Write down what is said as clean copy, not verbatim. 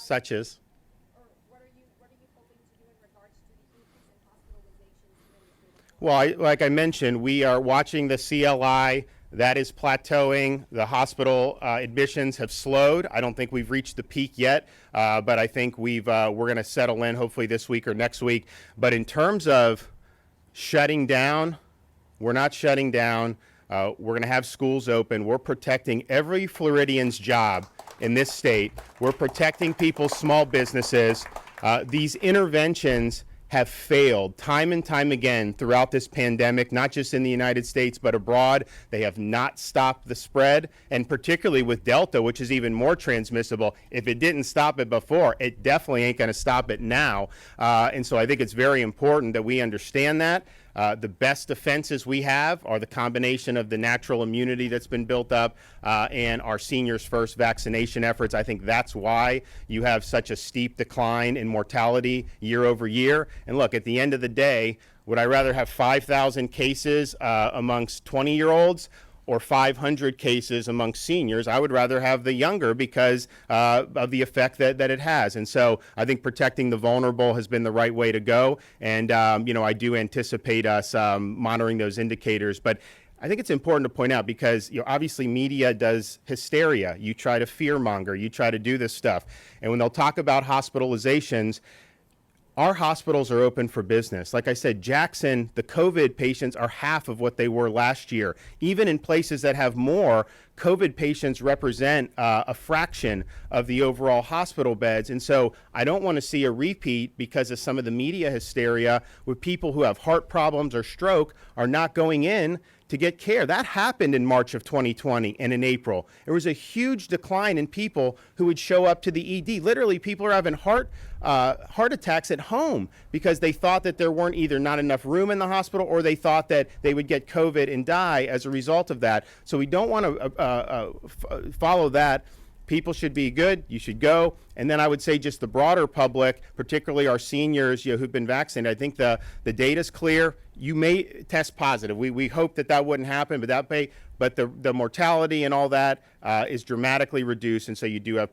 Such as? Or what are you hoping to do in regards to the increase in hospitalizations? Well, like I mentioned, we are watching the CLI. That is plateauing. The hospital admissions have slowed. I don't think we've reached the peak yet, but I think we're going to settle in hopefully this week or next week. But in terms of shutting down, we're not shutting down. We're going to have schools open. We're protecting every Floridian's job in this state. We're protecting people's small businesses. These interventions have failed time and time again throughout this pandemic, not just in the United States, but abroad. They have not stopped the spread, and particularly with Delta, which is even more transmissible. If it didn't stop it before, it definitely ain't going to stop it now. And so I think it's very important that we understand that. The best defenses we have are the combination of the natural immunity that's been built up and our seniors first vaccination efforts. I think that's why you have such a steep decline in mortality year over year. And look, at the end of the day, would I rather have 5,000 cases amongst 20-year-olds or 500 cases amongst seniors? I would rather have the younger because of the effect that it has. And so I think protecting the vulnerable has been the right way to go. And, I do anticipate us monitoring those indicators. But I think it's important to point out because, obviously media does hysteria. You try to fear monger. You try to do this stuff. And when they'll talk about hospitalizations, our hospitals are open for business. Like I said, Jackson, the COVID patients are half of what they were last year. Even in places that have more, COVID patients represent a fraction of the overall hospital beds. And so I don't want to see a repeat because of some of the media hysteria with people who have heart problems or stroke are not going in to get care. That happened in March of 2020 and in April. There was a huge decline in people who would show up to the ED. Literally, people are having heart attacks at home because they thought that there weren't either not enough room in the hospital or they thought that they would get COVID and die as a result of that. So we don't want to follow that. People should be good. You should go. And then I would say just the broader public, particularly our seniors who've been vaccinated, I think the data's clear. You may test positive. We hope that wouldn't happen, but the mortality and all that is dramatically reduced. And so you do have